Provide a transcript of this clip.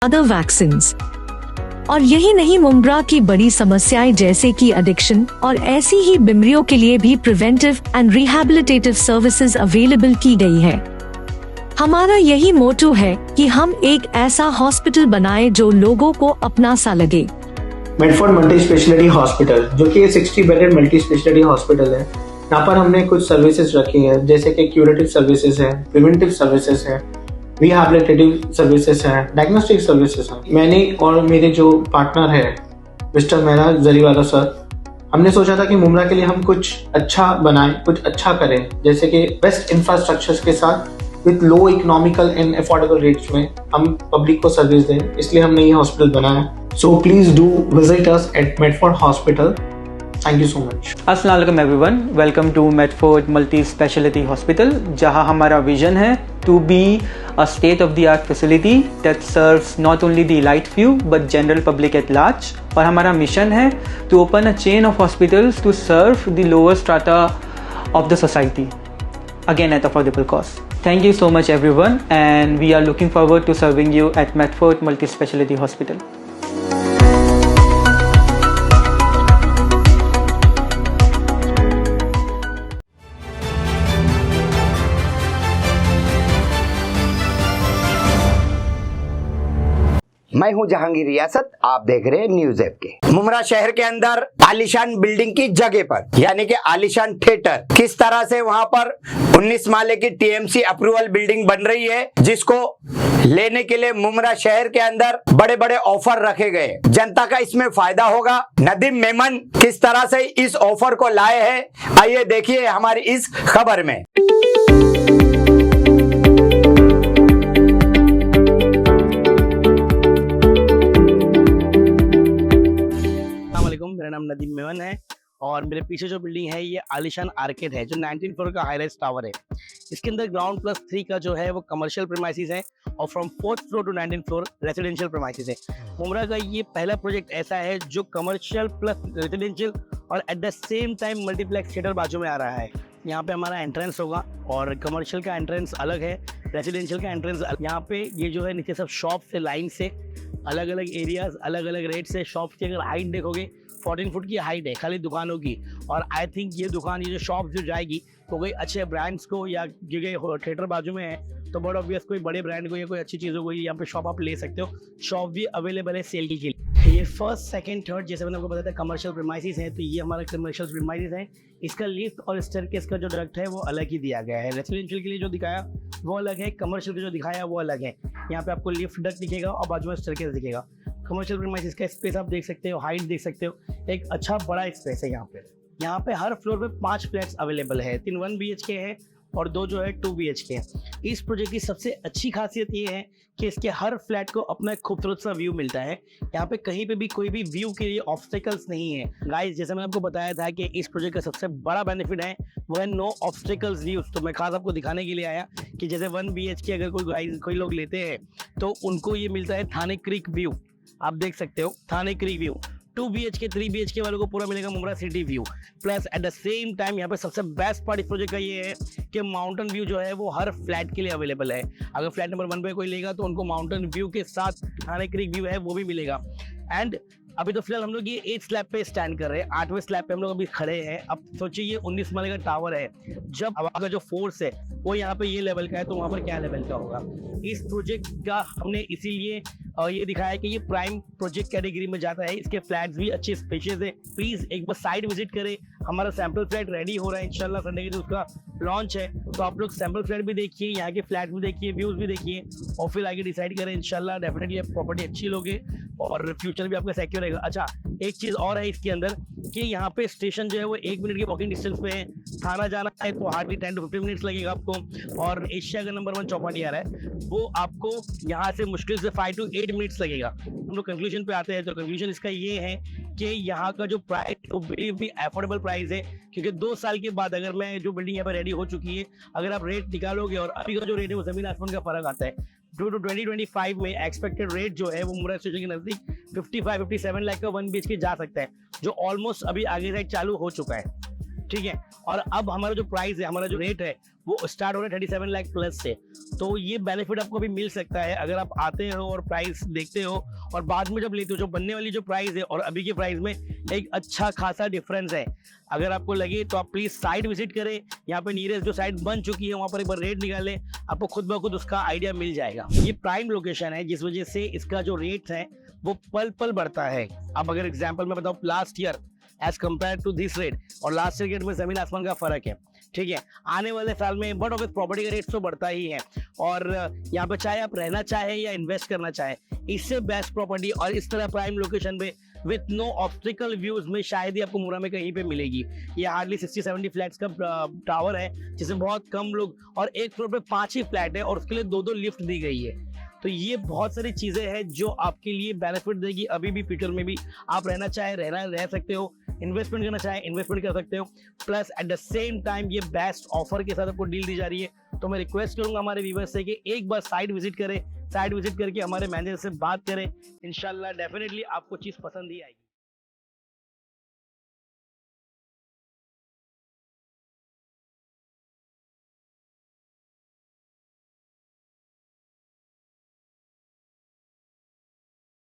Other vaccines. और यही नहीं, मुमरा की बड़ी समस्याएं जैसे कि एडिक्शन और ऐसी ही बीमारियों के लिए भी preventive and rehabilitative services available की गई है। हमारा यही मोटो है कि हम एक ऐसा हॉस्पिटल बनाएं जो लोगों को अपना सा लगे। मेडफोर्ड मल्टी स्पेशलिटी हॉस्पिटल, जो कि 60 बेडेड मल्टी स्पेशलिटी हॉस्पिटल है, यहाँ पर हमने कुछ सर्विसेज रखी हैं, जैसे कि क्यूरेटिव सर्विसेज है, प्रिवेंटिव सर्विसेज है, रिहैबिलिटेटिव सर्विसेज है, डायग्नोस्टिक सर्विसेज है। मैंने और मेरे जो पार्टनर है मिस्टर मेहरा जरीवाला सर, हमने सोचा था कि मुमरा के लिए हम कुछ अच्छा बनाएं, कुछ अच्छा करें, जैसे कि बेस्ट इंफ्रास्ट्रक्चर्स के साथ with low economical and affordable rates में हम पब्लिक को सर्विस दें, इसलिए हमने ये हॉस्पिटल बनाया। So please do visit us at Medford hospital. Thank you so much. अस्सलाम वालेकुम everyone, welcome to Medford multi speciality hospital, जहां हमारा विजन है to be a state of the art facility that serves not only the elite few but general public at large. और हमारा mission है to open a chain of hospitals to serve the lower strata of the society, again at affordable cost. Thank you so much everyone, and we are looking forward to serving you at Medford Multi Speciality Hospital. मैं हूं जहांगीर रियासत, आप देख रहे हैं news app के। मुमरा शहर के अंदर आलीशान बिल्डिंग की जगह पर, यानी कि आलीशान थिएटर, किस तरह से वहां पर 19 माले की टीएमसी अप्रूवल बिल्डिंग बन रही है, जिसको लेने के लिए मुमरा शहर के अंदर बड़े बड़े ऑफर रखे गए। जनता का इसमें फायदा होगा। नदीम मेमन किस तरह से इस ऑफर को लाए हैं, आइए देखिए हमारी इस खबर में। मेरा नाम नदीम मेमन है और मेरे पीछे जो बिल्डिंग है ये आलिशान आर्केड है, जो 19 फ्लोर का हाई राइज टावर है। इसके अंदर ग्राउंड प्लस 3 का जो है वो कमर्शियल प्रीमाइसेस है और from 4th floor to 19th floor residential premises है। मुमरा का ये पहला प्रोजेक्ट ऐसा है जो कमर्शियल प्लस रेजिडेंशियल और at the same time multiplex theatre बाजू में आ रहा है। यहाँ पे हमारा एंट्रेंस होगा और कमर्शियल का एंट्रेंस अलग है, रेजिडेंशियल का एंट्रेंस अलग। यहाँ पे ये जो है नीचे सब शॉप से लाइन से अलग अलग एरियाज, अलग अलग रेट से शॉप की अगर हाइट देखोगे 14 फुट की हाइट है खाली दुकानों की। और आई थिंक ये दुकान, ये जो शॉप जो जाएगी तो कोई अच्छे ब्रांड्स को, या क्योंकि थिएटर बाजू में है तो बड़ा ऑब्वियस कोई बड़े ब्रांड को या कोई अच्छी चीज़ों को यहाँ पे शॉप आप ले सकते हो। शॉप भी अवेलेबल है सेल के लिए। ये फर्स्ट सेकंड थर्ड जैसे मैंने आपको बताया था कमर्शियल प्रीमाइसेस है, तो ये हमारा कमर्शियल प्रीमाइसेस है। इसका लिफ्ट और स्टेयरकेस का जो डक्ट है वो अलग ही दिया गया है। रेसिडेंशियल के लिए जो दिखाया वो अलग है, कमर्शियल के जो दिखाया वो अलग है। यहाँ पे आपको लिफ्ट डक्ट दिखेगा और बाजू में स्टेयरकेस दिखेगा। कमर्शियल प्रीमाइसेस का स्पेस आप देख सकते हो, हाइट देख सकते हो, एक अच्छा बड़ा स्पेस है यहाँ पे। यहाँ पे हर फ्लोर पे 5 फ्लैट्स अवेलेबल है, 3 1 BHK है और 2 जो है 2 BHK है। इस प्रोजेक्ट की सबसे अच्छी खासियत ये है कि इसके हर फ्लैट को अपना एक खूबसूरत सा व्यू मिलता है। यहाँ पे कहीं पे भी कोई भी व्यू के लिए ऑब्स्टेकल्स नहीं है। गाइस, जैसे मैंने आपको बताया था कि इस प्रोजेक्ट का सबसे बड़ा बेनिफिट है वो है नो ऑब्स्टेकल्स व्यूज। तो मैं खास आपको दिखाने के लिए आया कि जैसे 1 BHK अगर कोई लोग लेते हैं तो उनको ये मिलता है थाने क्रीक व्यू, आप देख सकते हो थाने क्रीक व्यू। 2 BHK 3 BHK वालों को पूरा मिलेगा Mumbra city view. Plus eight the same time यहाँ पे सबसे बेस्ट पार्ट इस प्रोजेक्ट का ये है कि माउंटेन व्यू जो है वो हर फ्लैट के लिए अवेलेबल है। अगर फ्लैट नंबर 1 पे कोई लेगा तो उनको माउंटेन व्यू के साथ थाने क्रीक व्यू है वो भी मिलेगा। एंड अभी तो फिलहाल हम लोग ये 8 स्लैब पे स्टैंड कर रहे हैं, 8वें स्लैब पे हम लोग अभी खड़े हैं। अब सोचिए ये 19 माले का टावर है, जब हवा का जो फोर्स है वो यहाँ पे ये लेवल का है तो वहाँ पर क्या लेवल का होगा। इस प्रोजेक्ट का हमने इसीलिए ये दिखाया कि ये प्राइम प्रोजेक्ट कैटेगरी में जाता है। इसके फ्लैट्स भी अच्छे स्पेशियस है। प्लीज एक बार साइड विजिट करें, हमारा सैंपल फ्लैट रेडी हो रहा है, इंशाल्लाह संडे के दिन उसका लॉन्च है। तो आप लोग सैंपल फ्लैट भी देखिए, यहाँ के फ्लैट भी देखिए, व्यूज भी देखिए और फिर आगे डिसाइड करें। इंशाल्लाह डेफिनेटली आप प्रॉपर्टी अच्छी लोगे और फ्यूचर भी आपका सिक्योर रहेगा। अच्छा, एक चीज और है इसके अंदर कि यहाँ पे स्टेशन जो है वो 1 मिनट की वॉकिंग डिस्टेंस पे है। थाना जाना है तो हार्डली 10 to 15 मिनट्स लगेगा आपको। और एशिया का नंबर 1 चौपाटी आ रहा है वो आपको यहाँ से मुश्किल से 5 to 8 मिनट्स लगेगा। हम लोग कंक्लूजन पे आते हैं, तो कंक्लूजन इसका ये है कि यहाँ का जो प्राइस वो भी अफोर्डेबल प्राइस है, क्योंकि 2 साल के बाद अगर मैं जो बिल्डिंग यहाँ पर रेडी हो चुकी है, अगर आप रेट निकालोगे और अभी का जो रेट है वो जमीन आसमान का फर्क आता है। 2025 में एक्सपेक्टेड रेट जो है वो मुमरा स्टेशन के नजदीक 55-57 लाख का 1 BHK जा सकता है, जो ऑलमोस्ट अभी आगे साइड चालू हो चुका है। ठीक है। और अब हमारा जो प्राइस है, हमारा जो रेट है वो स्टार्ट हो रहा है 37 लाख प्लस से। तो ये बेनिफिट आपको भी मिल सकता है अगर आप आते हो और प्राइस देखते हो और बाद में जब लेते हो। जो बनने वाली जो प्राइस है और अभी के प्राइस में एक अच्छा खासा डिफरेंस है। अगर आपको लगे तो आप प्लीज साइट विजिट करें, यहाँ पे नियरेस्ट जो साइट बन चुकी है वहां पर एक बार रेट निकालें, आपको खुद ब खुद उसका आइडिया मिल जाएगा। ये प्राइम लोकेशन है जिस वजह से इसका जो रेट है वो पल पल बढ़ता है। अब अगर एग्जाम्पल में बताऊं, last year as compare to this rate और लास्ट ईयर रेट में जमीन आसमान का फर्क है, ठीक है। आने वाले साल में बट ऑफ प्रॉपर्टी का रेट तो बढ़ता ही है और यहाँ पे चाहे आप रहना चाहे या इन्वेस्ट करना चाहे, इससे बेस्ट प्रॉपर्टी और इस तरह प्राइम लोकेशन पे विथ नो ऑब्स्टिकल व्यूज में शायद ही आपको मुरा में कहीं पे मिलेगी। ये हार्डली 60-70 फ्लैट्स का टावर है जिसमें बहुत कम लोग, और एक फ्लोर पे 5 ही फ्लैट है और उसके लिए 2-2 लिफ्ट दी गई है। तो ये बहुत सारी चीजें हैं जो आपके लिए बेनिफिट देगी। अभी भी फ्यूचर में भी आप रहना चाहे रह सकते हो, इन्वेस्टमेंट करना चाहे इन्वेस्टमेंट कर सकते हो। Plus eight the same time ये बेस्ट ऑफर के साथ आपको डील दी जा रही है। तो मैं रिक्वेस्ट करूंगा हमारे व्यूअर्स से कि एक बार साइट विजिट करें, साइट विजिट करके हमारे मैनेजर से बात करें। इंशाल्लाह डेफिनेटली आपको चीज पसंद ही आएगी।